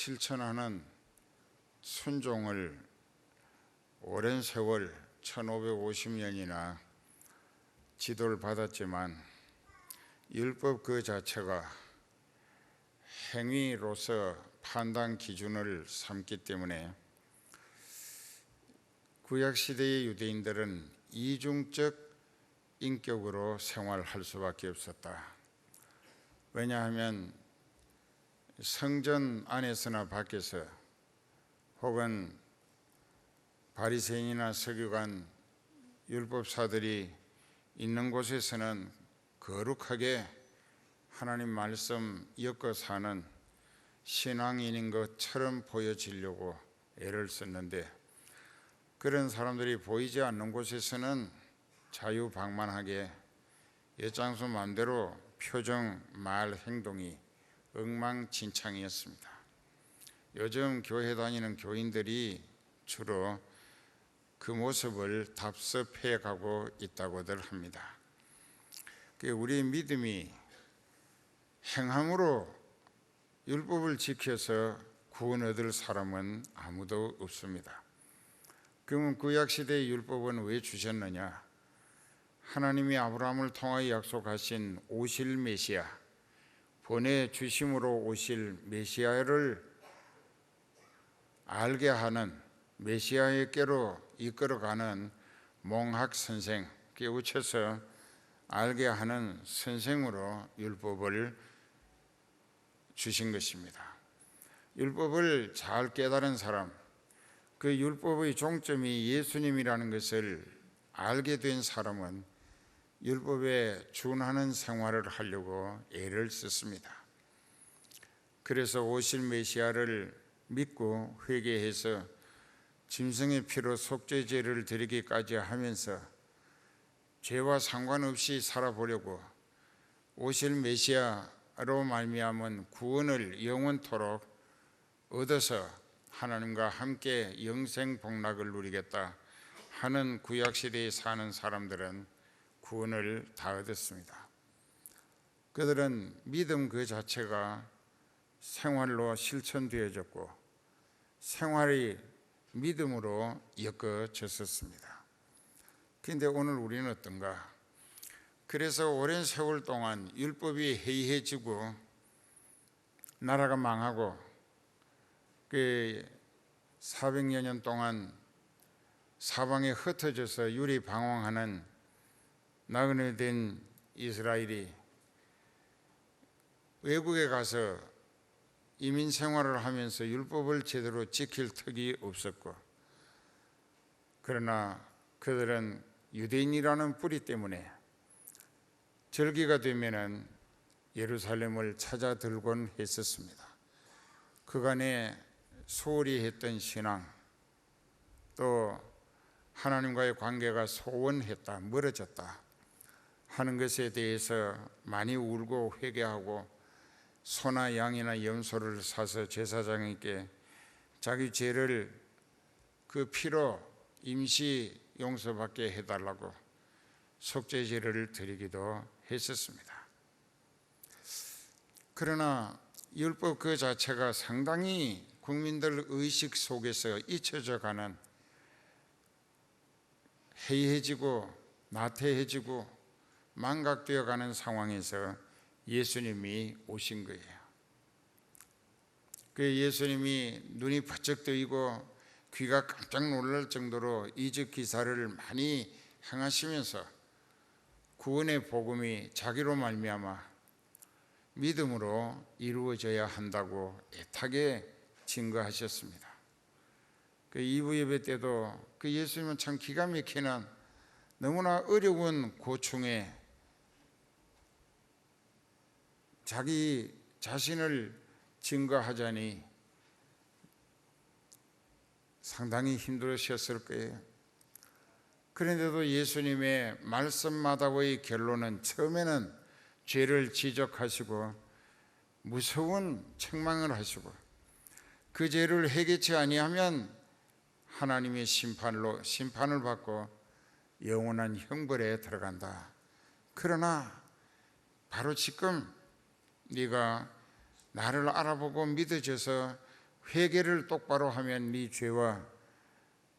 실천하는 순종을 오랜 세월 1550년이나 지도를 받았지만 율법 그 자체가 행위로서 판단 기준을 삼기 때문에 구약시대의 유대인들은 이중적 인격으로 생활할 수밖에 없었다. 왜냐하면 성전 안에서나 밖에서 혹은 바리새인이나 서기관, 율법사들이 있는 곳에서는 거룩하게 하나님 말씀 엮어 사는 신앙인인 것처럼 보여지려고 애를 썼는데, 그런 사람들이 보이지 않는 곳에서는 자유방만하게 엿장수 마음대로 표정, 말, 행동이 엉망진창이었습니다. 요즘 교회 다니는 교인들이 주로 그 모습을 답습해 가고 있다고들 합니다. 우리 믿음이 행함으로 율법을 지켜서 구원 얻을 사람은 아무도 없습니다. 그러면 구약시대의 율법은 왜 주셨느냐? 하나님이 아브라함을 통하여 약속하신 오실 메시아, 보내주심으로 오실 메시아를 알게 하는, 메시아에게로 이끌어가는 몽학선생, 깨우쳐서 알게 하는 선생으로 율법을 주신 것입니다. 율법을 잘 깨달은 사람, 그 율법의 종점이 예수님이라는 것을 알게 된 사람은 율법에 준하는 생활을 하려고 애를 썼습니다. 그래서 오실 메시아를 믿고 회개해서 짐승의 피로 속죄제를 드리기까지 하면서 죄와 상관없이 살아보려고 오실 메시아로 말미암은 구원을 영원토록 얻어서 하나님과 함께 영생 복락을 누리겠다 하는 구약시대에 사는 사람들은 구원을 다 얻었습니다. 그들은 믿음 그 자체가 생활로 실천되어졌고 생활이 믿음으로 엮어졌었습니다. 그런데 오늘 우리는 어떤가? 그래서 오랜 세월 동안 율법이 해이해지고 나라가 망하고 그 400여 년 동안 사방에 흩어져서 유리방황하는 나그네 된 이스라엘이 외국에 가서 이민 생활을 하면서 율법을 제대로 지킬 턱이 없었고, 그러나 그들은 유대인이라는 뿌리 때문에 절기가 되면은 예루살렘을 찾아 들곤 했었습니다. 그간에 소홀히 했던 신앙, 또 하나님과의 관계가 소원했다, 멀어졌다 하는 것에 대해서 많이 울고 회개하고 소나 양이나 염소를 사서 제사장에게 자기 죄를 그 피로 임시 용서받게 해달라고 속죄제를 드리기도 했었습니다. 그러나 율법 그 자체가 상당히 국민들 의식 속에서 잊혀져 가는, 해이해지고 나태해지고 망각되어 가는 상황에서 예수님이 오신 거예요. 그 예수님이 눈이 번쩍 뜨이고 귀가 깜짝 놀랄 정도로 이적 기사를 많이 행하시면서 구원의 복음이 자기로 말미암아 믿음으로 이루어져야 한다고 애타게 증거하셨습니다. 그 2부 예배 때도 그 예수님은 참 기가 막히는 너무나 어려운 고충에 자기 자신을 증거하자니 상당히 힘들으셨을 거예요. 그런데도 예수님의 말씀마다의 결론은 처음에는 죄를 지적하시고 무서운 책망을 하시고 그 죄를 해결치 아니하면 하나님의 심판을 받고 영원한 형벌에 들어간다. 그러나 바로 지금 네가 나를 알아보고 믿어져서 회개를 똑바로 하면 네 죄와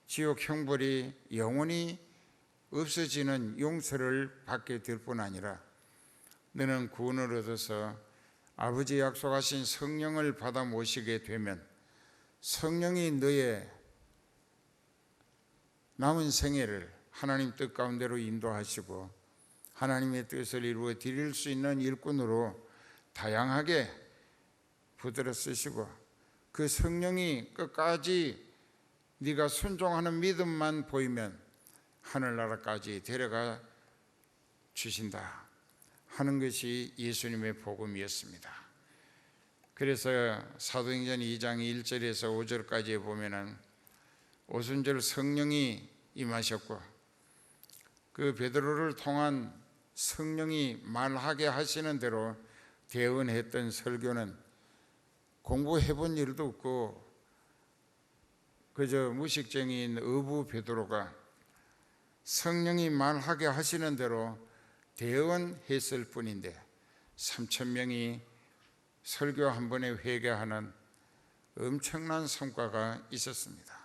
지옥 형벌이 영원히 없어지는 용서를 받게 될 뿐 아니라 너는 구원을 얻어서 아버지 약속하신 성령을 받아 모시게 되면 성령이 너의 남은 생애를 하나님 뜻 가운데로 인도하시고 하나님의 뜻을 이루어 드릴 수 있는 일꾼으로 다양하게 붙들어 쓰시고 그 성령이 끝까지 네가 순종하는 믿음만 보이면 하늘나라까지 데려가 주신다 하는 것이 예수님의 복음이었습니다. 그래서 사도행전 2장 1절에서 5절까지 보면은 오순절 성령이 임하셨고 그 베드로를 통한 성령이 말하게 하시는 대로 대언했던 설교는 공부해 본 일도 없고 그저 무식쟁이인 어부 베드로가 성령이 말하게 하시는 대로 대언했을 뿐인데 3,000명이 설교 한 번에 회개하는 엄청난 성과가 있었습니다.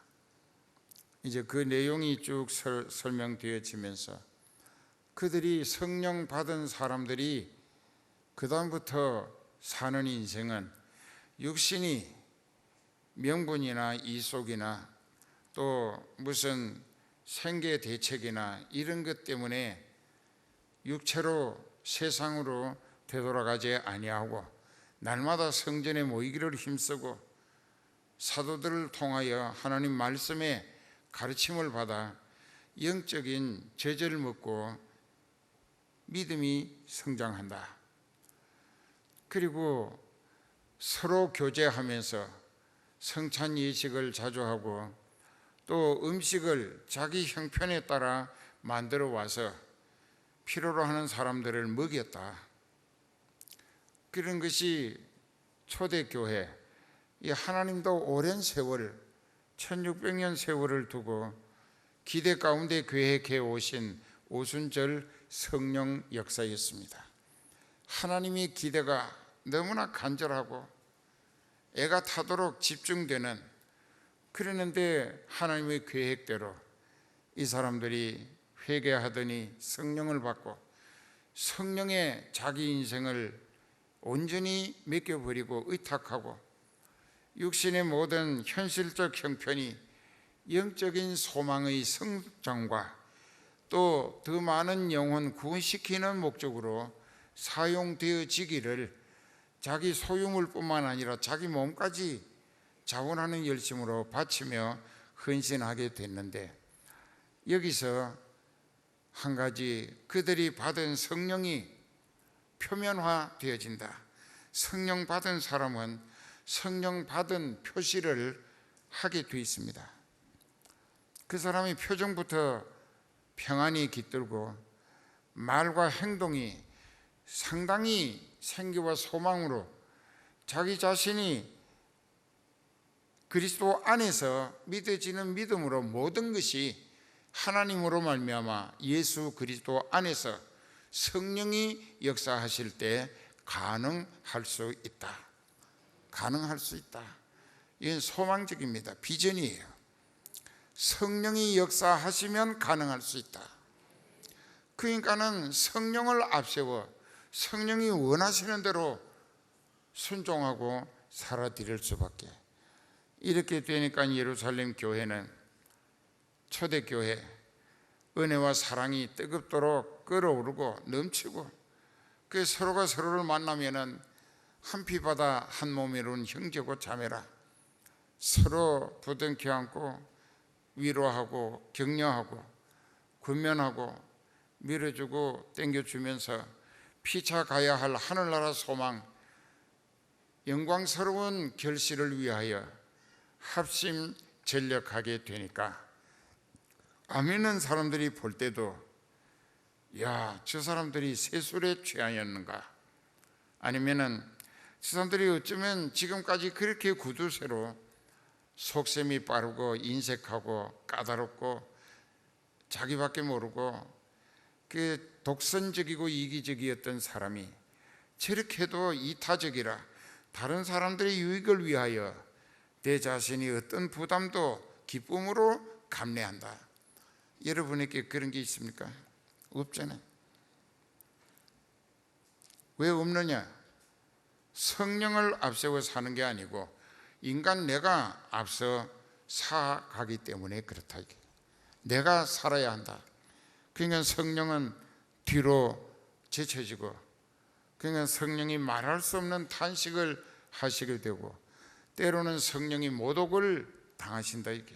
이제 그 내용이 쭉 설명되어지면서 그들이 성령 받은 사람들이 그 다음부터 사는 인생은 육신이 명분이나 이속이나 또 무슨 생계 대책이나 이런 것 때문에 육체로 세상으로 되돌아가지 아니하고 날마다 성전에 모이기를 힘쓰고 사도들을 통하여 하나님 말씀의 가르침을 받아 영적인 젖을 먹고 믿음이 성장한다. 그리고 서로 교제하면서 성찬 예식을 자주 하고 또 음식을 자기 형편에 따라 만들어 와서 필요로 하는 사람들을 먹였다. 그런 것이 초대교회, 이 하나님도 오랜 세월 1600년 세월을 두고 기대 가운데 계획해 오신 오순절 성령 역사였습니다. 하나님의 기대가 너무나 간절하고 애가 타도록 집중되는, 그러는데 하나님의 계획대로 이 사람들이 회개하더니 성령을 받고 성령에 자기 인생을 온전히 맡겨버리고 의탁하고 육신의 모든 현실적 형편이 영적인 소망의 성장과 또 더 많은 영혼 구원시키는 목적으로 사용되어지기를 자기 소유물뿐만 아니라 자기 몸까지 자원하는 열심으로 바치며 헌신하게 됐는데, 여기서 한 가지 그들이 받은 성령이 표면화되어진다. 성령 받은 사람은 성령 받은 표시를 하게 되어 있습니다. 그 사람의 표정부터 평안이 깃들고 말과 행동이 상당히 생기와 소망으로 자기 자신이 그리스도 안에서 믿어지는 믿음으로 모든 것이 하나님으로 말미암아 예수 그리스도 안에서 성령이 역사하실 때 가능할 수 있다. 가능할 수 있다. 이건 소망적입니다. 비전이에요. 성령이 역사하시면 가능할 수 있다. 그러니까는 성령을 앞세워 성령이 원하시는 대로 순종하고 살아드릴 수밖에. 이렇게 되니까 예루살렘 교회는 초대교회, 은혜와 사랑이 뜨겁도록 끓어오르고 넘치고, 그 서로가 서로를 만나면은 한 피바다 한 몸이 이룬 형제고 자매라 서로 부둥켜 안고 위로하고 격려하고 권면하고 밀어주고 땡겨주면서 피차 가야 할 하늘나라 소망, 영광스러운 결실을 위하여 합심 전력하게 되니까 아멘은 사람들이 볼 때도 야, 저 사람들이 세술에 취하였는가, 아니면은 저 사람들이 어쩌면 지금까지 그렇게 구두쇠로 속셈이 빠르고 인색하고 까다롭고 자기밖에 모르고 그 독선적이고 이기적이었던 사람이 저렇게도 이타적이라 다른 사람들의 유익을 위하여 내 자신이 어떤 부담도 기쁨으로 감내한다. 여러분에게 그런 게 있습니까? 없잖아요. 왜 없느냐? 성령을 앞세워 사는 게 아니고 인간 내가 앞서 살아가기 때문에 그렇다. 이게. 내가 살아야 한다. 그러니까 성령은 뒤로 제쳐지고, 그러니까 성령이 말할 수 없는 탄식을 하시게 되고, 때로는 성령이 모독을 당하신다. 이게.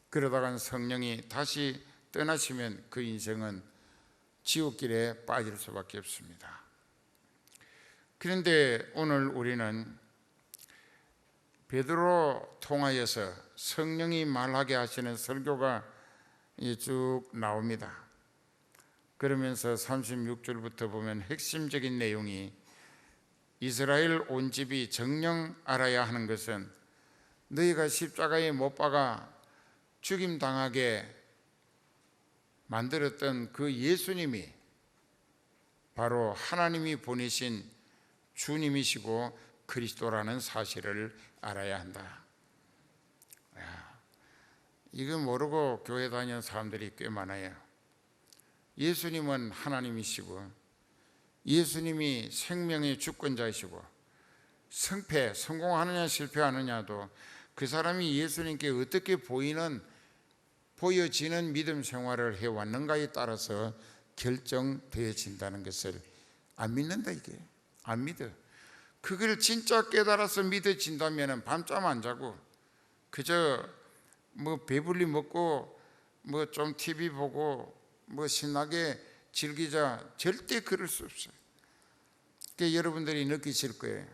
그러다가 성령이 다시 떠나시면 그 인생은 지옥길에 빠질 수밖에 없습니다. 그런데 오늘 우리는 베드로 통하여서 성령이 말하게 하시는 설교가 쭉 나옵니다. 그러면서 36절부터 보면 핵심적인 내용이, 이스라엘 온 집이 정녕 알아야 하는 것은 너희가 십자가에 못 박아 죽임당하게 만들었던 그 예수님이 바로 하나님이 보내신 주님이시고 그리스도라는 사실을 알아야 한다. 이거 모르고 교회 다니는 사람들이 꽤 많아요. 예수님은 하나님이시고 예수님이 생명의 주권자이시고 성패, 성공하느냐 실패하느냐도 그 사람이 예수님께 어떻게 보여지는 믿음 생활을 해왔는가에 따라서 결정되어진다는 것을 안 믿는다. 이게 안 믿어. 그걸 진짜 깨달아서 믿어진다면 밤잠 안 자고 그저 배불리 먹고 좀 TV 보고 신나게 즐기자, 절대 그럴 수 없어요. 그러니까 여러분들이 느끼실 거예요.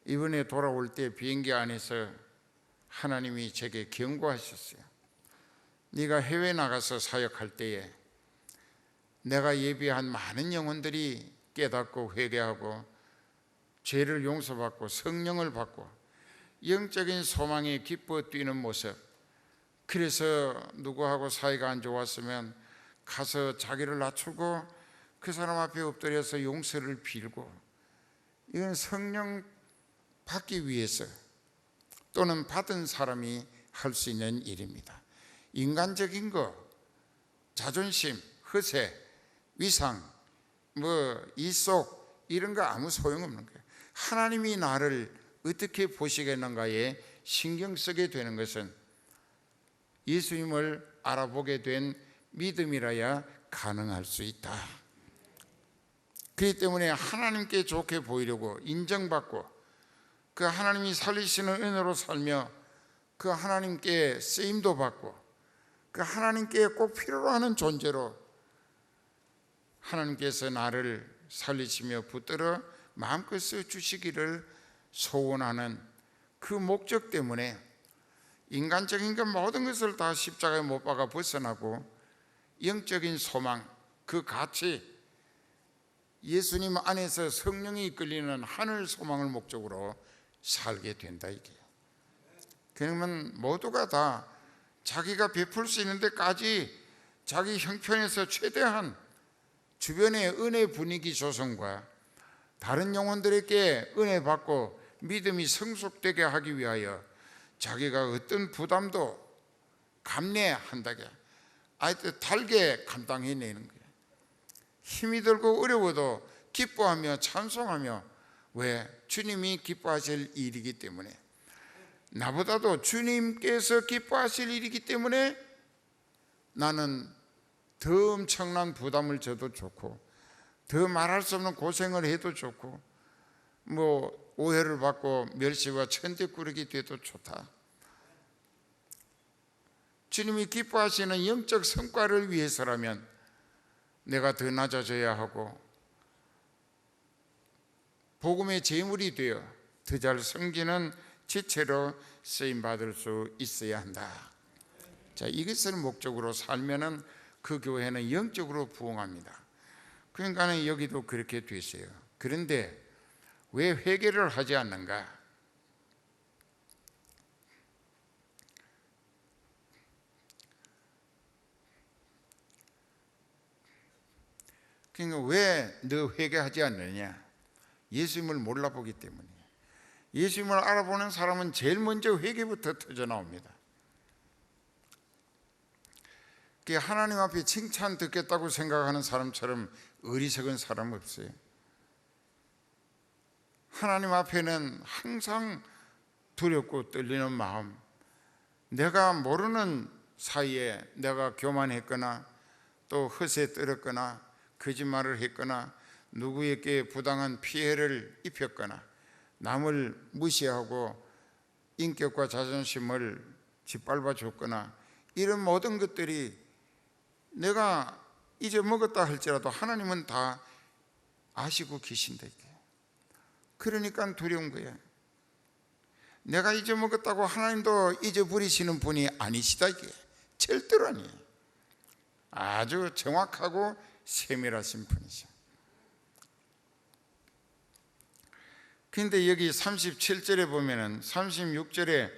이번에 돌아올 때 비행기 안에서 하나님이 제게 경고하셨어요. 네가 해외 나가서 사역할 때에 내가 예비한 많은 영혼들이 깨닫고 회개하고 죄를 용서받고 성령을 받고 영적인 소망에 기뻐 뛰는 모습, 그래서 누구하고 사이가 안 좋았으면 가서 자기를 낮추고 그 사람 앞에 엎드려서 용서를 빌고, 이건 성령 받기 위해서 또는 받은 사람이 할 수 있는 일입니다. 인간적인 거, 자존심, 허세, 위상, 이속 이런 거 아무 소용없는 거예요. 하나님이 나를 어떻게 보시겠는가에 신경 쓰게 되는 것은 예수님을 알아보게 된 믿음이라야 가능할 수 있다. 그렇기 때문에 하나님께 좋게 보이려고 인정받고 그 하나님이 살리시는 은혜로 살며 그 하나님께 쓰임도 받고 그 하나님께 꼭 필요로 하는 존재로 하나님께서 나를 살리시며 붙들어 마음껏 써주시기를 소원하는 그 목적 때문에 인간적인 것 모든 것을 다 십자가에 못 박아 벗어나고 영적인 소망, 그 가치, 예수님 안에서 성령이 이끌리는 하늘 소망을 목적으로 살게 된다. 이게. 그러면 모두가 다 자기가 베풀 수 있는 데까지 자기 형편에서 최대한 주변의 은혜 분위기 조성과 다른 영혼들에게 은혜 받고 믿음이 성숙되게 하기 위하여 자기가 어떤 부담도 감내한다게 아이들 달게 감당해내는 거예요. 힘이 들고 어려워도 기뻐하며 찬송하며, 왜? 주님이 기뻐하실 일이기 때문에, 나보다도 주님께서 기뻐하실 일이기 때문에 나는 더 엄청난 부담을 져도 좋고 더 말할 수 없는 고생을 해도 좋고 오해를 받고 멸시와 천대꾸러기 돼도 좋다. 주님이 기뻐하시는 영적 성과를 위해서라면 내가 더 낮아져야 하고 복음의 제물이 되어 더 잘 섬기는 지체로 쓰임받을 수 있어야 한다. 자, 이것을 목적으로 살면은 그 교회는 영적으로 부흥합니다. 그러니까 여기도 그렇게 됐어요. 그런데 왜 회개를 하지 않는가? 그러니까 왜 너 회개하지 않느냐? 예수님을 몰라보기 때문이에요. 예수님을 알아보는 사람은 제일 먼저 회개부터 터져 나옵니다. 하나님 앞에 칭찬 듣겠다고 생각하는 사람처럼 어리석은 사람 없어요. 하나님 앞에는 항상 두렵고 떨리는 마음, 내가 모르는 사이에 내가 교만했거나 또 허세에 떨었거나 거짓말을 했거나 누구에게 부당한 피해를 입혔거나 남을 무시하고 인격과 자존심을 짓밟아 줬거나 이런 모든 것들이 내가 잊어먹었다 할지라도 하나님은 다 아시고 계신다. 그러니까 두려운 거야. 내가 잊어먹었다고 하나님도 잊어버리시는 분이 아니시다. 이게 절대로 아니에요. 아주 정확하고 세밀하신 분이죠. 근데 여기 37절에 보면은 36절에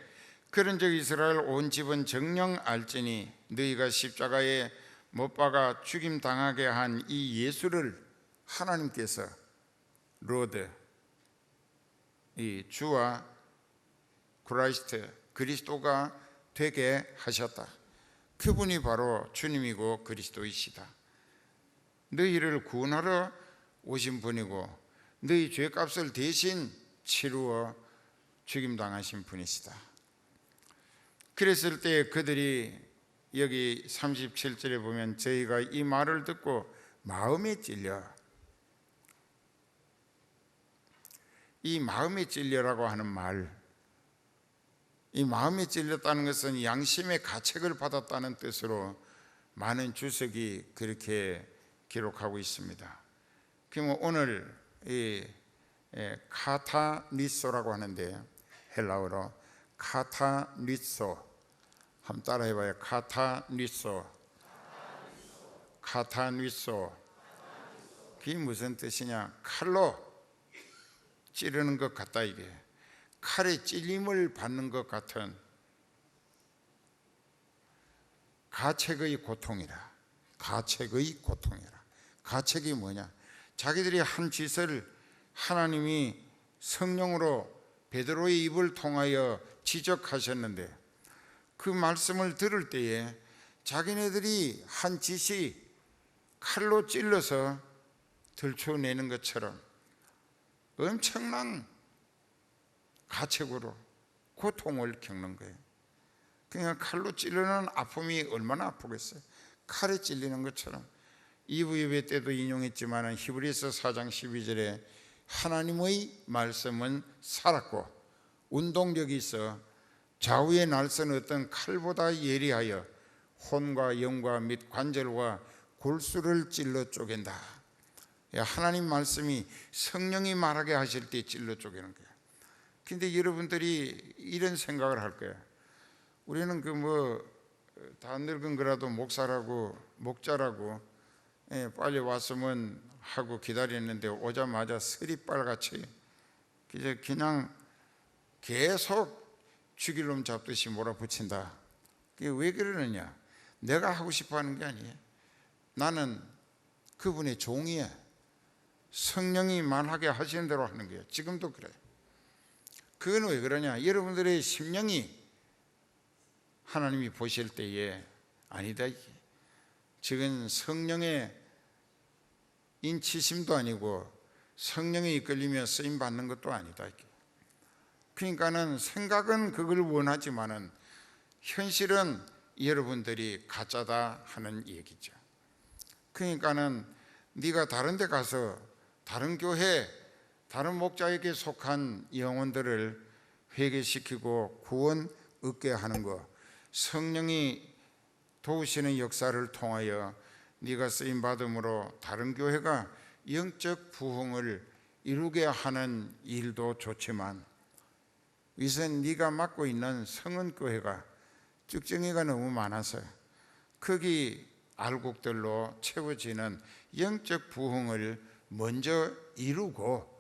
그런즉 이스라엘 온 집은 정녕 알지니 너희가 십자가에 못 박아 죽임 당하게 한 이 예수를 하나님께서 로드, 이 주와 크라이스트, 그리스도가 되게 하셨다. 그분이 바로 주님이고 그리스도이시다. 너희를 구원하러 오신 분이고 너희 죄값을 대신 치루어 죽임당하신 분이시다. 그랬을 때 그들이 여기 37절에 보면 저희가 이 말을 듣고 마음에 찔려, 이 마음에 찔려라고 하는 말, 이 마음에 찔렸다는 것은 양심의 가책을 받았다는 뜻으로 많은 주석이 그렇게 기록하고 있습니다. 그러면 오늘 이 카타니소라고 하는데 헬라어로 카타니소, 한번 따라해봐요. 카타니소. 카타니소. 그게 무슨 뜻이냐? 칼로 찌르는 것 같다. 이게 칼에 찔림을 받는 것 같은 가책의 고통이라. 가책의 고통이라. 가책이 뭐냐? 자기들이 한 짓을 하나님이 성령으로 베드로의 입을 통하여 지적하셨는데 그 말씀을 들을 때에 자기네들이 한 짓이 칼로 찔러서 들춰내는 것처럼 엄청난 가책으로 고통을 겪는 거예요. 그러니까 칼로 찔르는 아픔이 얼마나 아프겠어요. 칼에 찔리는 것처럼. 2부 예배 때도 인용했지만 히브리서 4장 12절에 하나님의 말씀은 살았고 운동력이 있어 좌우의 날선 어떤 칼보다 예리하여 혼과 영과 및 관절과 골수를 찔러 쪼갠다. 하나님 말씀이 성령이 말하게 하실 때 찔러 쪼개는 거예요. 근데 여러분들이 이런 생각을 할 거예요. 우리는 다 늙은 거라도 목사라고 목자라고 빨리 왔으면 하고 기다렸는데 오자마자 서리빨같이 그냥 계속 죽일 놈 잡듯이 몰아붙인다. 그게 왜 그러느냐? 내가 하고 싶어 하는 게 아니에요. 나는 그분의 종이에요. 성령이 말하게 하시는 대로 하는 거예요. 지금도 그래요. 그건 왜 그러냐? 여러분들의 심령이 하나님이 보실 때에 아니다. 지금 성령의 인치심도 아니고 성령에 이끌리며 쓰임 받는 것도 아니다. 그러니까는 생각은 그걸 원하지만은 현실은 여러분들이 가짜다 하는 얘기죠. 그러니까는 네가 다른 데 가서 다른 교회, 다른 목자에게 속한 영혼들을 회개시키고 구원 얻게 하는 것, 성령이 도우시는 역사를 통하여 네가 쓰임 받음으로 다른 교회가 영적 부흥을 이루게 하는 일도 좋지만 우선 네가 맡고 있는 성은교회가 쭉정이가 너무 많아서 거기 알곡들로 채워지는 영적 부흥을 먼저 이루고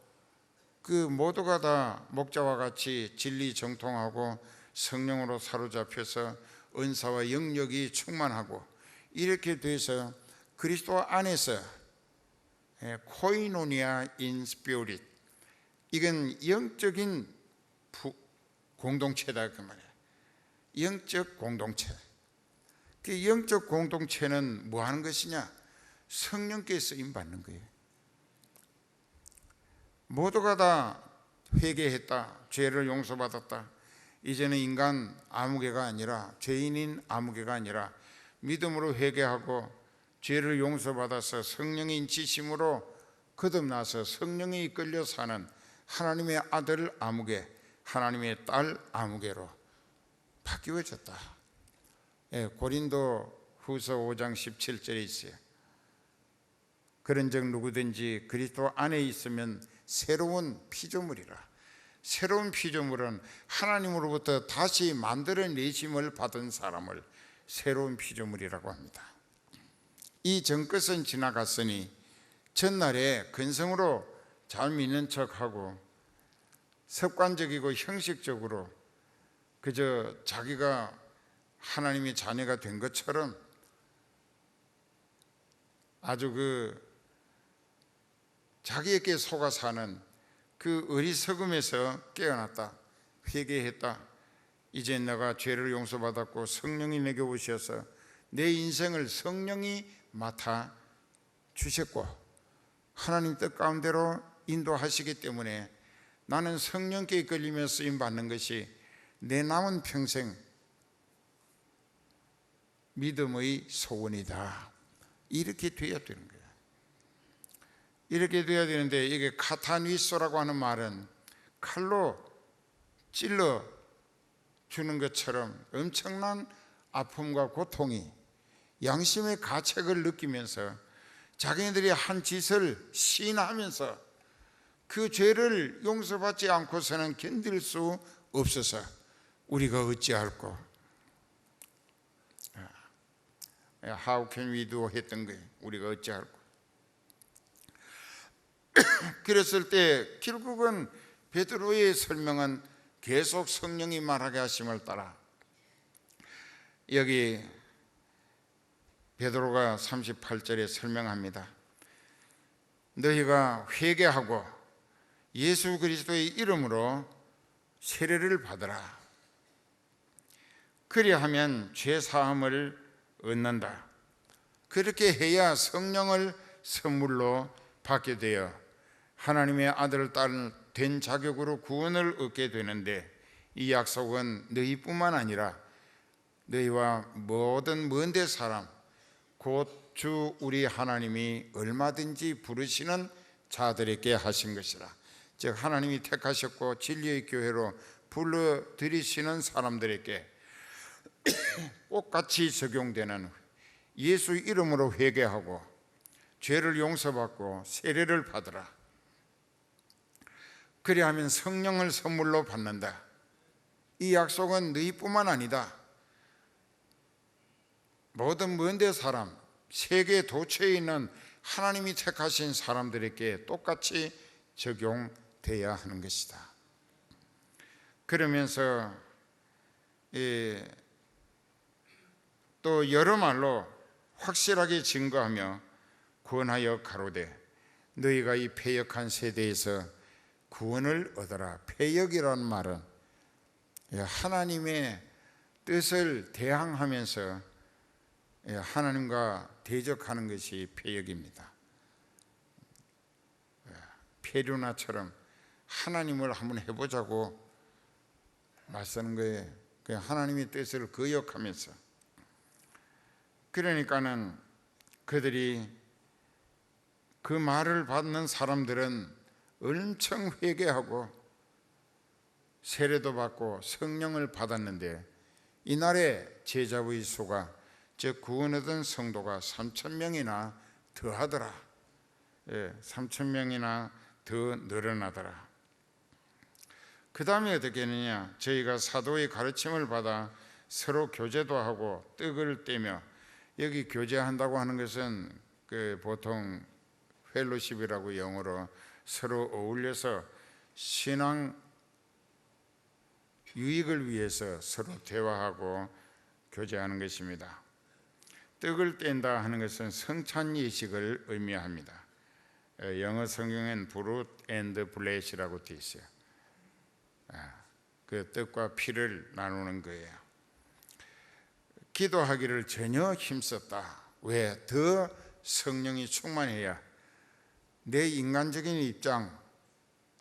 그 모두가 다 목자와 같이 진리 정통하고 성령으로 사로잡혀서 은사와 영력이 충만하고 이렇게 돼서 그리스도 안에서 코이노니아 인 스피릿, 이건 영적인 공동체다 그 말이에요. 영적 공동체. 그 영적 공동체는 뭐 하는 것이냐? 성령께 쓰임 받는 거예요. 모두가 다 회개했다, 죄를 용서받았다. 이제는 인간 아무개가 아니라, 죄인인 아무개가 아니라 믿음으로 회개하고 죄를 용서받아서 성령의 인치심으로 거듭나서 성령에 이끌려 사는 하나님의 아들 아무개, 하나님의 딸 아무개로 바뀌어졌다. 고린도 후서 5장 17절에 있어요. 그런즉 누구든지 그리스도 안에 있으면 새로운 피조물이라. 새로운 피조물은 하나님으로부터 다시 만들어내심을 받은 사람을 새로운 피조물이라고 합니다. 이 전것은 지나갔으니 전날에 근성으로 잘 믿는 척하고 습관적이고 형식적으로 그저 자기가 하나님의 자녀가 된 것처럼 아주 자기에게 속아 사는 그 어리석음에서 깨어났다, 회개했다. 이제 내가 죄를 용서받았고 성령이 내게 오셔서 내 인생을 성령이 맡아 주셨고 하나님 뜻 가운데로 인도하시기 때문에 나는 성령께 이끌리며 쓰임 받는 것이 내 남은 평생 믿음의 소원이다. 이렇게 되어야 되는 거예요. 이렇게 되어야 되는데, 이게 카타니소라고 하는 말은 칼로 찔러 주는 것처럼 엄청난 아픔과 고통이 양심의 가책을 느끼면서 자기네들이 한 짓을 시인하면서 그 죄를 용서받지 않고서는 견딜 수 없어서 우리가 어찌할꼬, How can we do 했던 거예요. 우리가 어찌할꼬. 그랬을 때 결국은 베드로의 설명은 계속 성령이 말하게 하심을 따라 여기 베드로가 38절에 설명합니다. 너희가 회개하고 예수 그리스도의 이름으로 세례를 받으라. 그리하면 죄 사함을 얻는다. 그렇게 해야 성령을 선물로 받게 되어 하나님의 아들 딸 된 자격으로 구원을 얻게 되는데, 이 약속은 너희뿐만 아니라 너희와 모든 먼 데 사람 곧 주 우리 하나님이 얼마든지 부르시는 자들에게 하신 것이라. 즉 하나님이 택하셨고 진리의 교회로 불러들이시는 사람들에게 똑같이 적용되는 예수 이름으로 회개하고 죄를 용서받고 세례를 받으라. 그리하면 성령을 선물로 받는다. 이 약속은 너희뿐만 아니다. 모든 먼데 사람, 세계 도처에 있는 하나님이 택하신 사람들에게 똑같이 적용돼야 하는 것이다. 그러면서 또 여러 말로 확실하게 증거하며 구원하여 가로되 너희가 이 패역한 세대에서 구원을 얻어라. 패역이라는 말은 하나님의 뜻을 대항하면서 하나님과 대적하는 것이 패역입니다. 페류나처럼 하나님을 한번 해보자고 맞서는 거예요. 하나님의 뜻을 거역하면서. 그러니까는 그들이 그 말을 받는 사람들은 엄청 회개하고 세례도 받고 성령을 받았는데, 이날에 제자의 수가, 즉 구원 얻은 성도가 3,000명이나 더하더라. 3,000명이나 더 늘어나더라. 그 다음에 어떻게 했느냐? 저희가 사도의 가르침을 받아 서로 교제도 하고 떡을 떼며, 여기 교제한다고 하는 것은 보통 펠로십이라고 영어로 서로 어울려서 신앙 유익을 위해서 서로 대화하고 교제하는 것입니다. 떡을 뗀다 하는 것은 성찬 예식을 의미합니다. 영어 성경엔 브루트 앤드 블레시라고 되어 있어요. 그 떡과 피를 나누는 거예요. 기도하기를 전혀 힘썼다. 왜? 더 성령이 충만해야 내 인간적인 입장,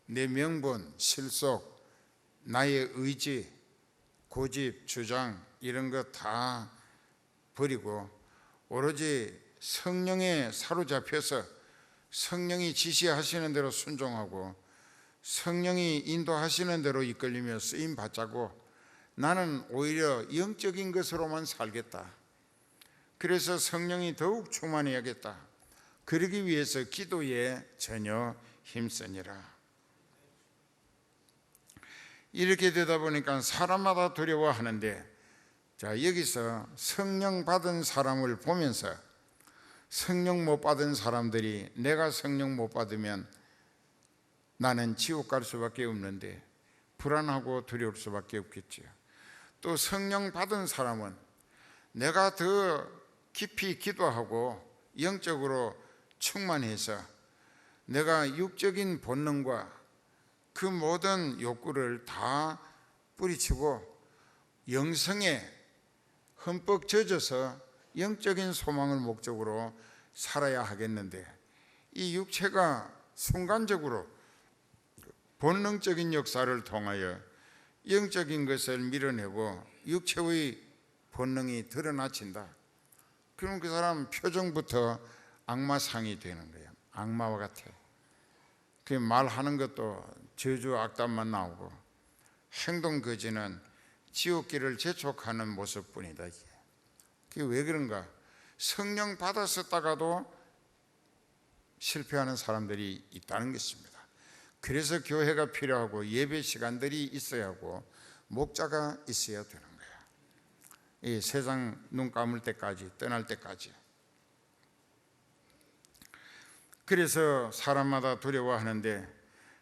내 명분, 실속, 나의 의지, 고집, 주장 이런 거 다 버리고 오로지 성령에 사로잡혀서 성령이 지시하시는 대로 순종하고 성령이 인도하시는 대로 이끌리며 쓰임 받자고 나는 오히려 영적인 것으로만 살겠다. 그래서 성령이 더욱 충만해야겠다. 그러기 위해서 기도에 전혀 힘쓰니라. 이렇게 되다 보니까 사람마다 두려워하는데, 자, 여기서 성령 받은 사람을 보면서 성령 못 받은 사람들이 내가 성령 못 받으면 나는 지옥 갈 수밖에 없는데 불안하고 두려울 수밖에 없겠지요. 또 성령 받은 사람은 내가 더 깊이 기도하고 영적으로 충만해서 내가 육적인 본능과 그 모든 욕구를 다 뿌리치고 영성에 흠뻑 젖어서 영적인 소망을 목적으로 살아야 하겠는데, 이 육체가 순간적으로 본능적인 역사를 통하여 영적인 것을 밀어내고 육체의 본능이 드러나친다. 그럼 그 사람 표정부터 악마상이 되는 거예요. 악마와 같아. 그 말하는 것도 저주 악담만 나오고 행동 거지는 지옥길을 재촉하는 모습뿐이다. 그게 왜 그런가? 성령 받았었다가도 실패하는 사람들이 있다는 것입니다. 그래서 교회가 필요하고 예배 시간들이 있어야 하고 목자가 있어야 되는 거야. 이 세상 눈 감을 때까지, 떠날 때까지. 그래서 사람마다 두려워하는데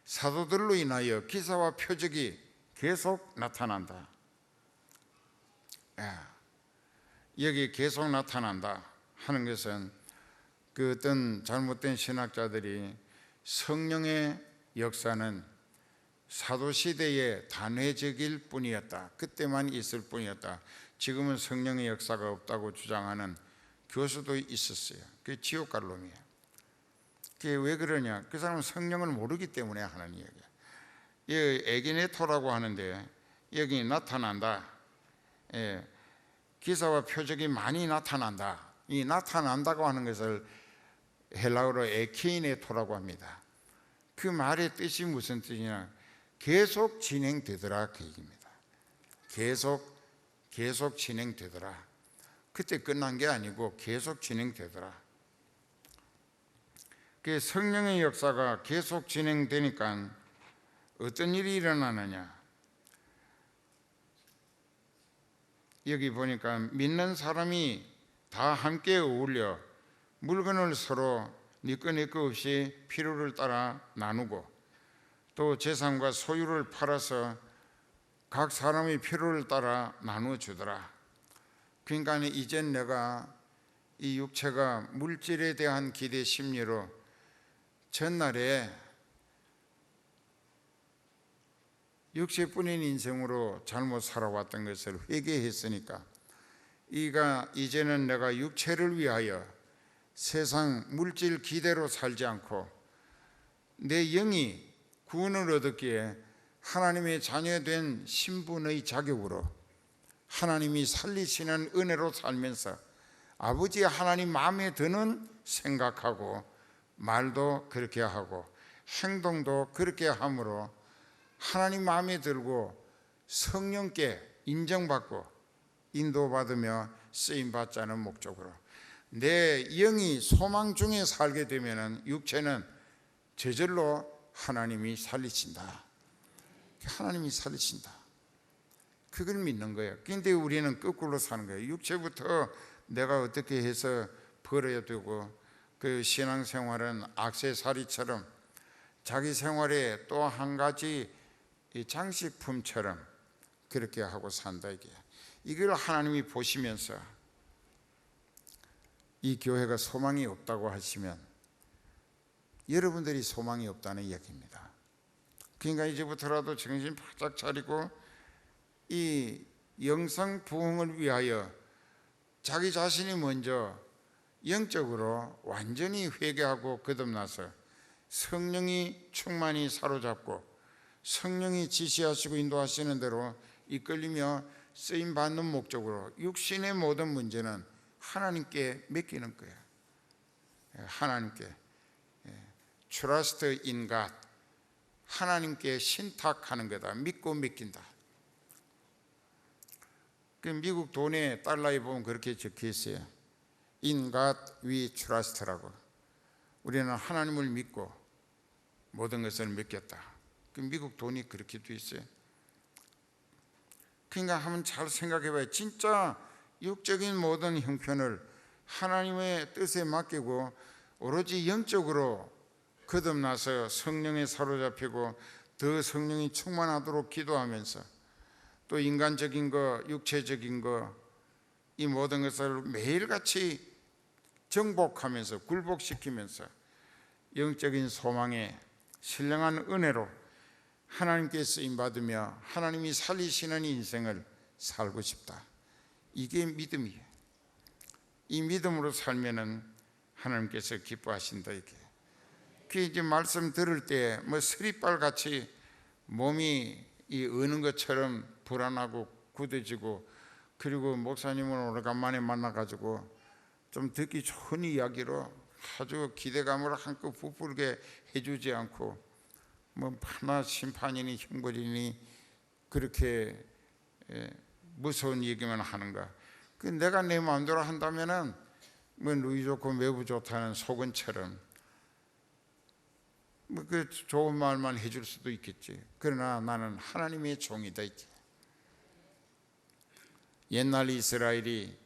사도들로 인하여 기사와 표적이 계속 나타난다. 여기 계속 나타난다 하는 것은 그 어떤 잘못된 신학자들이 성령의 역사는 사도시대의 단회적일 뿐이었다, 그때만 있을 뿐이었다, 지금은 성령의 역사가 없다고 주장하는 교수도 있었어요. 그게 지옥 갈 놈이에요. 그게 왜 그러냐? 그 사람은 성령을 모르기 때문에 하는 얘기야. 이 에기네토라고 하는데 여기 나타난다. 기사와 표적이 많이 나타난다. 이 나타난다고 하는 것을 헬라어로 에케이네토라고 합니다. 그 말의 뜻이 무슨 뜻이냐? 계속 진행되더라, 그 얘기입니다. 계속 진행되더라. 그때 끝난 게 아니고 계속 진행되더라. 그 성령의 역사가 계속 진행되니까 어떤 일이 일어나느냐? 여기 보니까 믿는 사람이 다 함께 어울려 물건을 서로 네 거 없이 필요를 따라 나누고 또 재산과 소유를 팔아서 각 사람의 필요를 따라 나누어 주더라. 그러니까 이젠 내가 이 육체가 물질에 대한 기대 심리로 전날에 육체뿐인 인생으로 잘못 살아왔던 것을 회개했으니까 이제는 내가 육체를 위하여 세상 물질 기대로 살지 않고 내 영이 구원을 얻었기에 하나님의 자녀된 신분의 자격으로 하나님이 살리시는 은혜로 살면서 아버지 하나님 마음에 드는 생각하고 말도 그렇게 하고 행동도 그렇게 함으로 하나님 마음에 들고 성령께 인정받고 인도받으며 쓰임받자는 목적으로 내 영이 소망 중에 살게 되면 육체는 저절로 하나님이 살리신다. 하나님이 살리신다. 그걸 믿는 거예요. 그런데 우리는 거꾸로 사는 거예요. 육체부터 내가 어떻게 해서 벌어야 되고 그 신앙생활은 액세서리처럼 자기 생활에 또 한 가지 장식품처럼 그렇게 하고 산다. 이걸 하나님이 보시면서 이 교회가 소망이 없다고 하시면 여러분들이 소망이 없다는 얘기입니다. 그러니까 이제부터라도 정신 바짝 차리고 이 영성 부흥을 위하여 자기 자신이 먼저 영적으로 완전히 회개하고 거듭나서 성령이 충만히 사로잡고 성령이 지시하시고 인도하시는 대로 이끌리며 쓰임받는 목적으로 육신의 모든 문제는 하나님께 맡기는 거예요. 하나님께 Trust in God, 하나님께 신탁하는 거다. 믿고 맡긴다. 그 미국 돈에 달러에 보면 그렇게 적혀 있어요. In God we trust라고. 우리는 하나님을 믿고 모든 것을 맡겼다. 그 미국 돈이 그렇게 돼 있어요. 그러니까 한번 잘 생각해 봐요. 진짜 육적인 모든 형편을 하나님의 뜻에 맡기고 오로지 영적으로 거듭나서 성령에 사로잡히고 더 성령이 충만하도록 기도하면서 또 인간적인 거, 육체적인 거, 이 모든 것을 매일같이 정복하면서 굴복시키면서 영적인 소망에 신령한 은혜로 하나님께 쓰임받으며 하나님이 살리시는 인생을 살고 싶다. 이게 믿음이에요. 이 믿음으로 살면은 하나님께서 기뻐하신다. 이게 그 이제 말씀 들을 때 뭐 스리빨 같이 몸이 어는 것처럼 불안하고 굳어지고, 그리고 목사님을 오래간만에 만나가지고 좀 듣기 좋은 이야기로 아주 기대감을 한껏 부풀게 해주지 않고 뭐 하나 심판이니 형벌이니 그렇게 무서운 얘기만 하는가. 그 내가 내 마음대로 한다면은 뭐 누이 좋고 매부 좋다는 소근처럼 뭐 그 좋은 말만 해줄 수도 있겠지. 그러나 나는 하나님의 종이다. 옛날 이스라엘이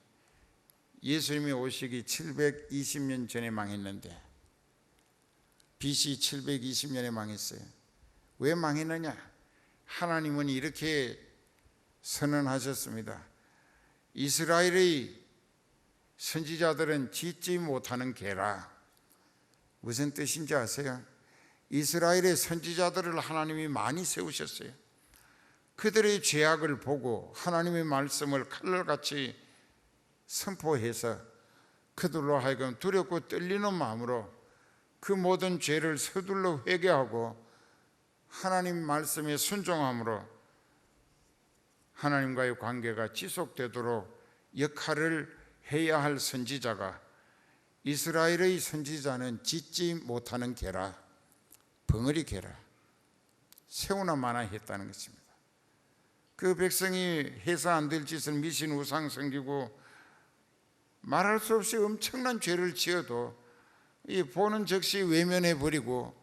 예수님이 오시기 720년 전에 망했는데, BC 720년에 망했어요. 왜 망했느냐? 하나님은 이렇게 선언하셨습니다. 이스라엘의 선지자들은 짖지 못하는 개라. 무슨 뜻인지 아세요? 이스라엘의 선지자들을 하나님이 많이 세우셨어요. 그들의 죄악을 보고 하나님의 말씀을 칼날같이 선포해서 그들로 하여금 두렵고 떨리는 마음으로 그 모든 죄를 서둘러 회개하고 하나님 말씀에 순종함으로 하나님과의 관계가 지속되도록 역할을 해야 할 선지자가, 이스라엘의 선지자는 짖지 못하는 개라, 벙어리 개라, 새우나 마나 했다는 것입니다. 그 백성이 해서 안 될 짓을 미신 우상 섬기고 말할 수 없이 엄청난 죄를 지어도 이 보는 즉시 외면해 버리고,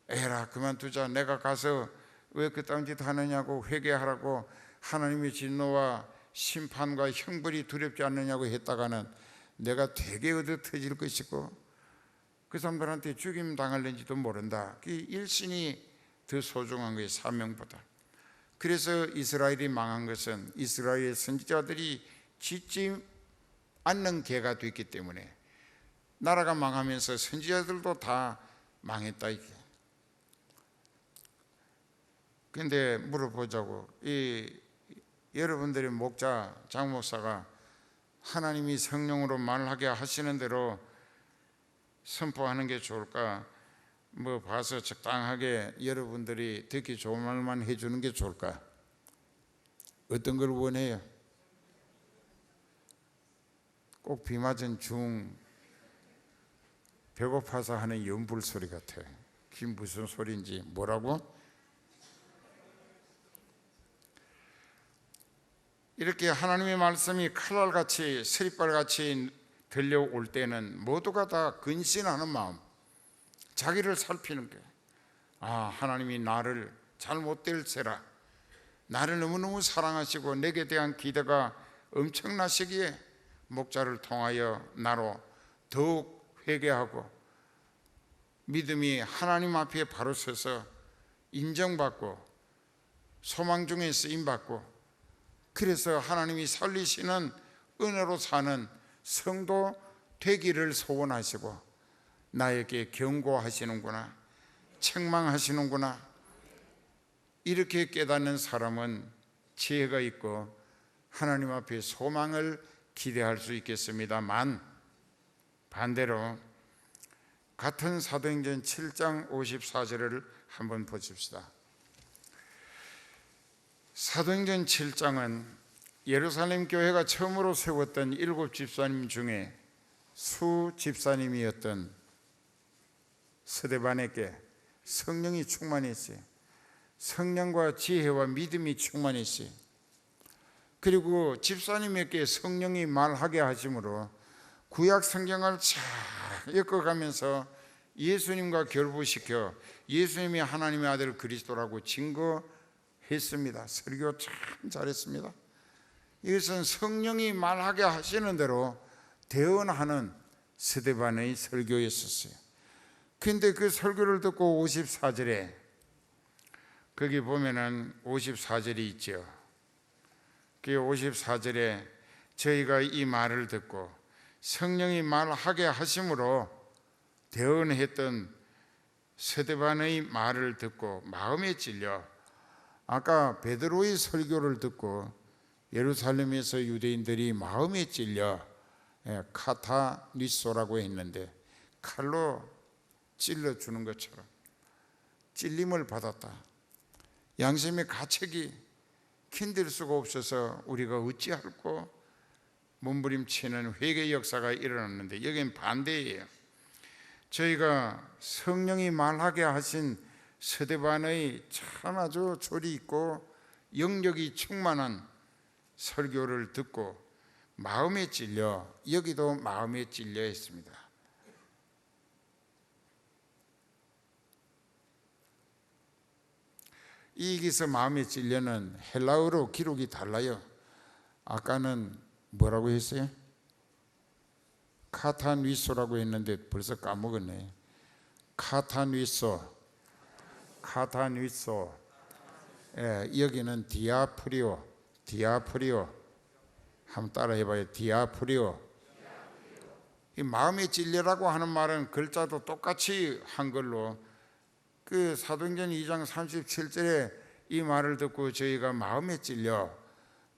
에라 그만두자, 내가 가서 왜 그딴 짓 하느냐고 회개하라고 하나님의 진노와 심판과 형벌이 두렵지 않느냐고 했다가는 내가 되게 얻어 터질 것이고 그 사람들한테 죽임 당할는지도 모른다. 그 일신이 더 소중한 거예요, 사명보다. 그래서 이스라엘이 망한 것은 이스라엘의 선지자들이 짖지 않는 개가 됐기 때문에 나라가 망하면서 선지자들도 다 망했다. 이게. 근데 물어보자고, 여러분들의 목자, 장목사가 하나님이 성령으로 말하게 하시는 대로 선포하는 게 좋을까? 뭐 봐서 적당하게 여러분들이 듣기 좋은 말만 해주는 게 좋을까? 어떤 걸 원해요? 꼭 비 맞은 중 배고파서 하는 연불 소리 같아. 그게 무슨 소리인지. 뭐라고? 이렇게 하나님의 말씀이 칼날같이 스리빨같이 들려올 때는 모두가 다 근신하는 마음, 자기를 살피는 거예요. 아, 하나님이 나를 잘못될세라, 나를 너무너무 사랑하시고 내게 대한 기대가 엄청나시기에 목자를 통하여 나로 더욱 회개하고 믿음이 하나님 앞에 바로 서서 인정받고 소망 중에 쓰임받고, 그래서 하나님이 살리시는 은혜로 사는 성도 되기를 소원하시고 나에게 경고하시는구나, 책망하시는구나, 이렇게 깨닫는 사람은 지혜가 있고 하나님 앞에 소망을 기대할 수 있겠습니다만, 반대로 같은 사도행전 7장 54절을 한번 보십시다. 사도행전 7장은 예루살렘 교회가 처음으로 세웠던 7 집사님 중에 수 집사님이었던 스데반에게 성령이 충만했어요. 성령과 지혜와 믿음이 충만했어요. 그리고 집사님에게 성령이 말하게 하심으로 구약 성경을 잘 엮어가면서 예수님과 결부시켜 예수님이 하나님의 아들 그리스도라고 증거했습니다. 설교 참 잘했습니다. 이것은 성령이 말하게 하시는 대로 대언하는 스데반의 설교였었어요. 그런데 그 설교를 듣고 54절에, 거기 보면은 54절이 있죠. 그 54절에 저희가 이 말을 듣고 성령이 말하게 하심으로 대언했던 스데반의 말을 듣고 마음에 찔려, 아까 베드로의 설교를 듣고 예루살렘에서 유대인들이 마음에 찔려 카타니소라고 했는데 칼로 찔러주는 것처럼 찔림을 받았다. 양심의 가책이 견딜 수가 없어서 우리가 어찌할꼬 몸부림치는 회개 역사가 일어났는데, 여기는 반대예요. 저희가 성령이 말하게 하신 스데반의 참 아주 조리 있고 영력이 충만한 설교를 듣고 마음에 찔려, 여기도 마음에 찔려 했습니다. 여기서 마음에 찔려는 헬라어로 기록이 달라요. 아까는 뭐라고 했어요? 카타니소라고 했는데 벌써 까먹었네. 카타니소. 여기는 디아프리오. 한번 따라 해봐요. 디아프리오. 이 마음에 찔려라고 하는 말은 글자도 똑같이 한글로, 그 사도행전 2장 37절에 이 말을 듣고 저희가 마음에 찔려,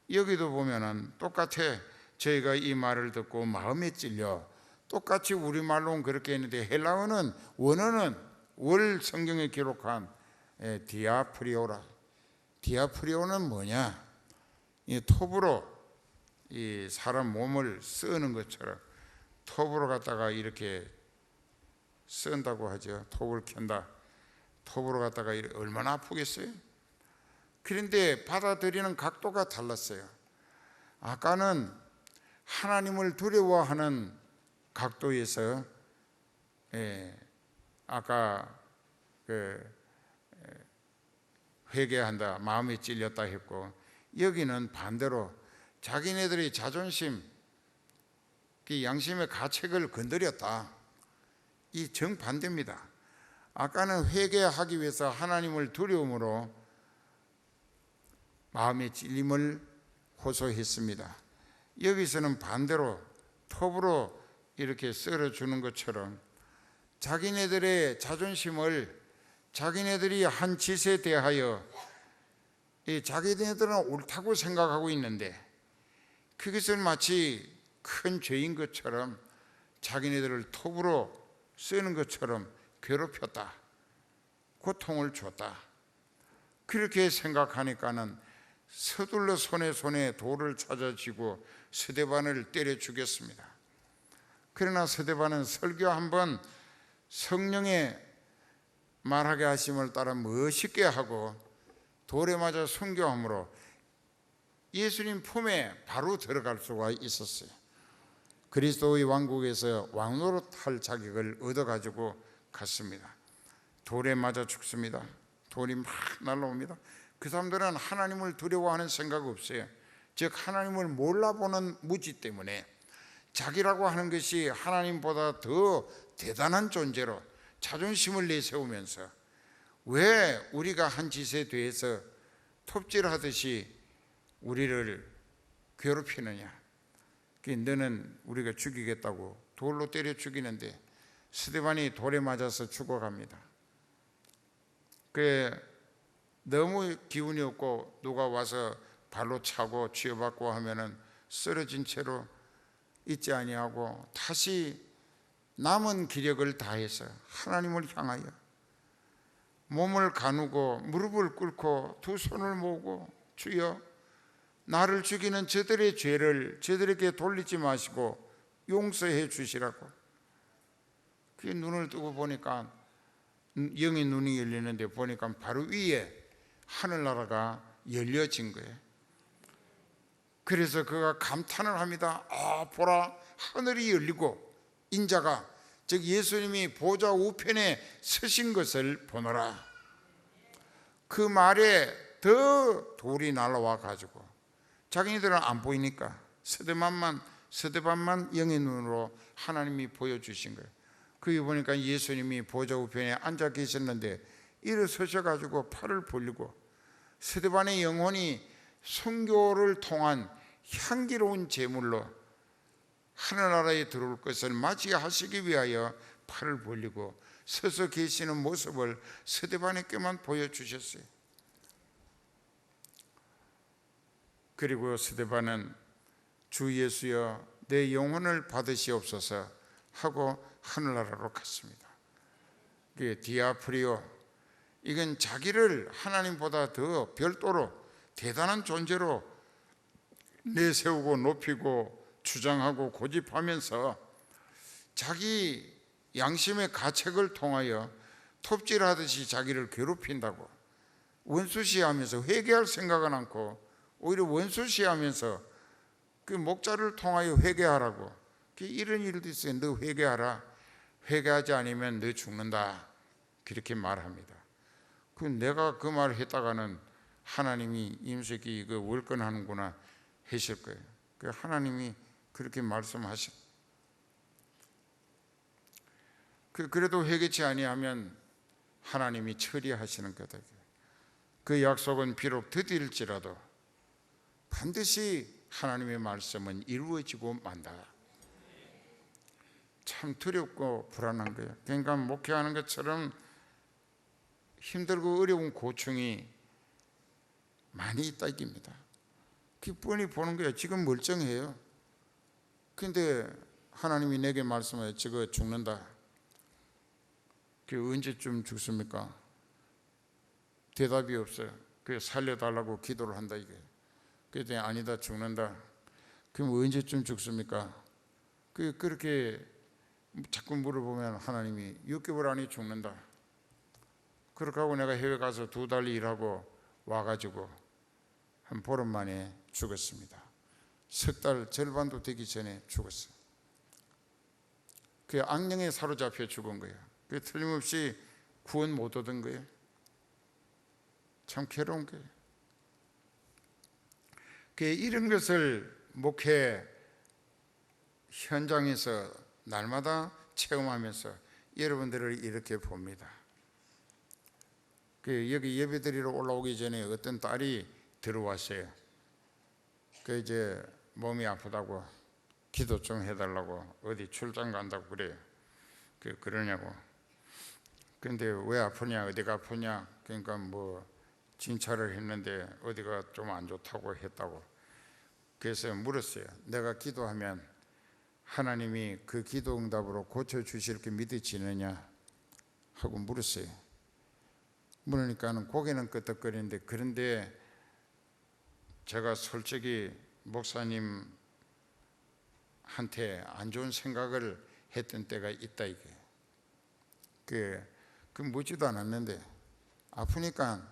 여기도 보면은 똑같아. 저희가 이 말을 듣고 마음에 찔려, 똑같이 우리말로는 그렇게 했는데 헬라어는, 원어는 월 성경에 기록한 디아프리오라. 디아프리오는 뭐냐? 이 톱으로 이 사람 몸을 쓰는 것처럼 톱으로 갖다가 이렇게 쓴다고 하죠. 톱을 켠다. 톱으로 갖다가 얼마나 아프겠어요? 그런데 받아들이는 각도가 달랐어요. 아까는 하나님을 두려워하는 각도에서 아까 회개한다, 마음에 찔렸다 했고, 여기는 반대로 자기네들의 자존심, 양심의 가책을 건드렸다. 이 정반대입니다. 아까는 회개하기 위해서 하나님을 두려움으로 마음의 찔림을 호소했습니다. 여기서는 반대로 톱으로 이렇게 썰어주는 것처럼 자기네들의 자존심을, 자기네들이 한 짓에 대하여 자기네들은 옳다고 생각하고 있는데 그것을 마치 큰 죄인 것처럼 자기네들을 톱으로 쓰는 것처럼 괴롭혔다, 고통을 줬다, 그렇게 생각하니까는 서둘러 손에 돌을 찾아쥐고 스데반을 때려 죽였습니다. 그러나 스데반은 설교 한번 성령의 말하게 하심을 따라 멋있게 하고 돌에 맞아 순교함으로 예수님 품에 바로 들어갈 수가 있었어요. 그리스도의 왕국에서 왕노릇할 자격을 얻어가지고 갔습니다. 돌에 맞아 죽습니다. 돌이 막 날라옵니다. 그 사람들은 하나님을 두려워하는 생각 없어요. 즉 하나님을 몰라보는 무지 때문에 자기라고 하는 것이 하나님보다 더 대단한 존재로 자존심을 내세우면서 왜 우리가 한 짓에 대해서 톱질하듯이 우리를 괴롭히느냐, 너는 우리가 죽이겠다고 돌로 때려 죽이는데 스데반이 돌에 맞아서 죽어갑니다. 너무 기운이 없고 누가 와서 발로 차고 쥐어받고 하면은 쓰러진 채로 있지 아니하고 다시 남은 기력을 다해서 하나님을 향하여 몸을 가누고 무릎을 꿇고 두 손을 모으고 주여 나를 죽이는 저들의 죄를 저들에게 돌리지 마시고 용서해 주시라고. 그 눈을 뜨고 보니까 영의 눈이 열리는데 보니까 바로 위에 하늘나라가 열려진 거예요. 그래서 그가 감탄을 합니다. 아, 보라, 하늘이 열리고 인자가, 즉 예수님이 보좌 우편에 서신 것을 보노라. 그 말에 더 돌이 날아와 가지고 자기네들은 안 보이니까 서대반만 영의 눈으로 하나님이 보여주신 거예요. 그게 보니까 예수님이 보좌 우편에 앉아 계셨는데 일어서셔 가지고 팔을 벌리고 서대반의 영혼이 선교를 통한 향기로운 제물로 하늘나라에 들어올 것을 맞이하시기 위하여 팔을 벌리고 서서 계시는 모습을 서대반에게만 보여주셨어요. 그리고 서대반은 주 예수여 내 영혼을 받으시옵소서 하고 하늘나라로 갔습니다. 그게 디아프리오, 이건 자기를 하나님보다 더 별도로 대단한 존재로 내세우고 높이고 주장하고 고집하면서 자기 양심의 가책을 통하여 톱질하듯이 자기를 괴롭힌다고 원수시하면서 회개할 생각은 않고 오히려 원수시하면서 그 목자를 통하여 회개하라고. 이런 일도 있어요. 너 회개하라. 회개하지 않으면 너 죽는다. 그렇게 말합니다. 내가 그 말을 했다가는 하나님이 임새끼 이거 월권하는구나 하실 거예요. 하나님이 그렇게 말씀하신. 그래도 회개치 아니하면 하나님이 처리하시는 거다. 그 약속은 비록 더딜지라도 반드시 하나님의 말씀은 이루어지고 만다. 참 두렵고 불안한 거예요. 그러니까 목회하는 것처럼 힘들고 어려운 고충이 많이 있다 이깁니다. 뻔히 보는 거예요. 지금 멀쩡해요. 근데 하나님이 내게 말씀하여 저거 죽는다. 그 언제쯤 죽습니까? 대답이 없어요. 그 살려달라고 기도를 한다 이게. 그랬더니 아니다, 죽는다. 그럼 언제쯤 죽습니까? 그렇게 자꾸 물어보면 하나님이 6개월 안에 죽는다. 그렇게 하고 내가 해외 가서 2달 일하고 와가지고 한 보름 만에 죽었습니다. 3달 절반도 되기 전에 죽었어요. 그 악령에 사로잡혀 죽은 거예요. 그 틀림없이 구원 못 얻은 거예요. 참 괴로운 거예요. 이런 것을 목회 현장에서 날마다 체험하면서 여러분들을 이렇게 봅니다. 여기 예배드리러 올라오기 전에 어떤 딸이 들어왔어요. 이제 몸이 아프다고 기도 좀 해달라고 어디 출장 간다고 그래요. 그러냐고. 근데 왜 아프냐, 어디가 아프냐. 그러니까 뭐 진찰을 했는데 어디가 좀 안 좋다고 했다고. 그래서 물었어요. 내가 기도하면 하나님이 그 기도 응답으로 고쳐주실 게 믿어지느냐 하고 물었어요. 물으니까는 고개는 끄덕거리는데, 그런데 제가 솔직히 목사님한테 안 좋은 생각을 했던 때가 있다 이게. 그 묻지도 않았는데 아프니까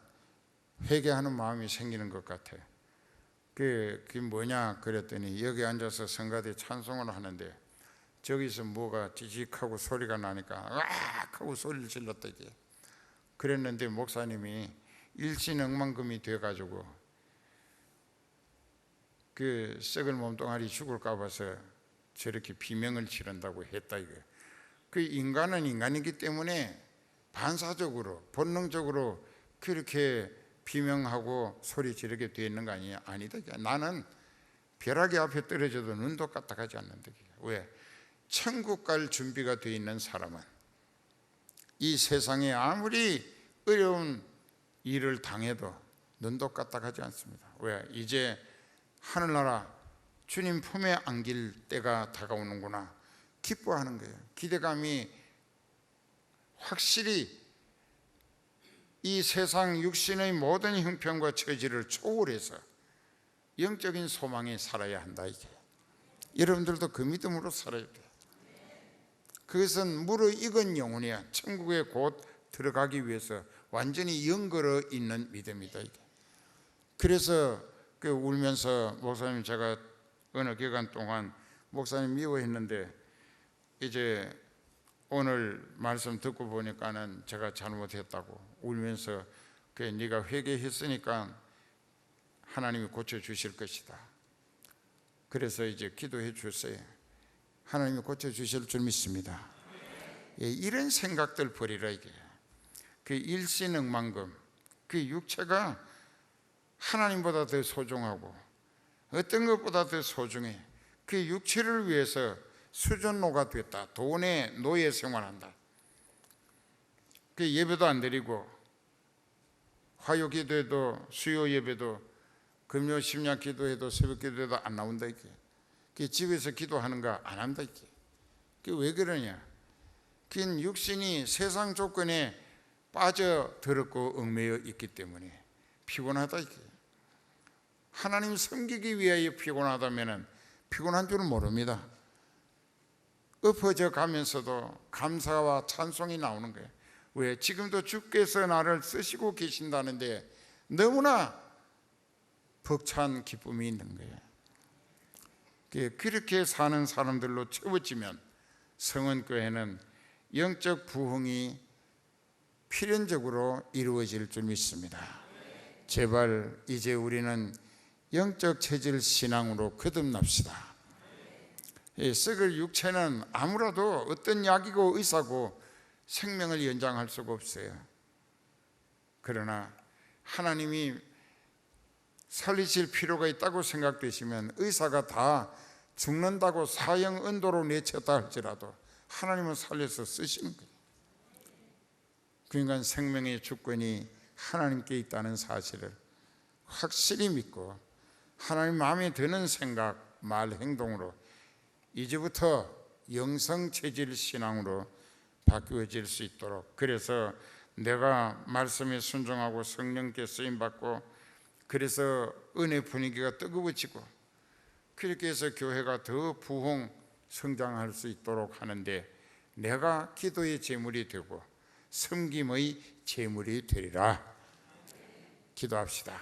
회개하는 마음이 생기는 것 같아요. 그게 뭐냐 그랬더니 여기 앉아서 성가대 찬송을 하는데 저기서 뭐가 찌직하고 소리가 나니까 으악 하고 소리를 질렀다 이게. 그랬는데 목사님이 일신억만금이 돼가지고 그 썩을 몸뚱아리 죽을까 봐서 저렇게 비명을 지른다고 했다 이게. 인간은 인간이기 때문에 반사적으로 본능적으로 그렇게 비명하고 소리 지르게 되어 있는 거 아니야? 아니다. 나는 벼락이 앞에 떨어져도 눈도 까딱하지 않는다. 왜? 천국 갈 준비가 되어 있는 사람은 이 세상에 아무리 어려운 일을 당해도 눈도 까딱하지 않습니다. 왜? 이제 하늘나라 주님 품에 안길 때가 다가오는구나 기뻐하는 거예요. 기대감이 확실히 이 세상 육신의 모든 형편과 처지를 초월해서 영적인 소망에 살아야 한다. 이게 여러분들도 그 믿음으로 살아야 돼요. 그것은 무르익은 영혼이야. 천국에 곧 들어가기 위해서 완전히 연걸어 있는 믿음이다. 이게. 그래서 그 울면서 목사님, 제가 어느 기간 동안 목사님 미워했는데 이제 오늘 말씀 듣고 보니까는 제가 잘못했다고 울면서 그래, 네가 회개했으니까 하나님이 고쳐주실 것이다. 그래서 이제 기도해 주세요. 하나님이 고쳐주실 줄 믿습니다. 예, 이런 생각들 버리라. 이게 그 일신응만금, 그 육체가 하나님보다 더 소중하고 어떤 것보다 더 소중해. 그 육체를 위해서 수전노가 됐다. 돈의 노예 생활한다. 그 예배도 안 드리고 화요 기도해도 수요 예배도 금요 심야 기도해도 새벽 기도해도 안 나온다. 이게 그 집에서 기도하는 거 안 한다. 이게 그 왜 그러냐? 그 육신이 세상 조건에 빠져들었고 얽매여 있기 때문에 피곤하다. 이게 하나님 섬기기 위하여 피곤하다면 피곤한 줄은 모릅니다. 엎어져 가면서도 감사와 찬송이 나오는 거예요. 왜? 지금도 주께서 나를 쓰시고 계신다는데 너무나 벅찬 기쁨이 있는 거예요. 그렇게 사는 사람들로 채워지면 성원교회는 영적 부흥이 필연적으로 이루어질 줄 믿습니다. 제발 이제 우리는 영적 체질 신앙으로 거듭납시다. 썩을 육체는 아무라도 어떤 약이고 의사고 생명을 연장할 수가 없어요. 그러나 하나님이 살리실 필요가 있다고 생각되시면 의사가 다 죽는다고 사형 언도로 내쳤다 할지라도 하나님은 살려서 쓰시는 거예요. 그러니까 생명의 주권이 하나님께 있다는 사실을 확실히 믿고 하나님 마음에 드는 생각, 말, 행동으로 이제부터 영성체질 신앙으로 바뀌어질 수 있도록, 그래서 내가 말씀에 순종하고 성령께 쓰임받고 그래서 은혜 분위기가 뜨거워지고 그렇게 해서 교회가 더 부흥 성장할 수 있도록 하는데 내가 기도의 제물이 되고 섬김의 제물이 되리라. 기도합시다.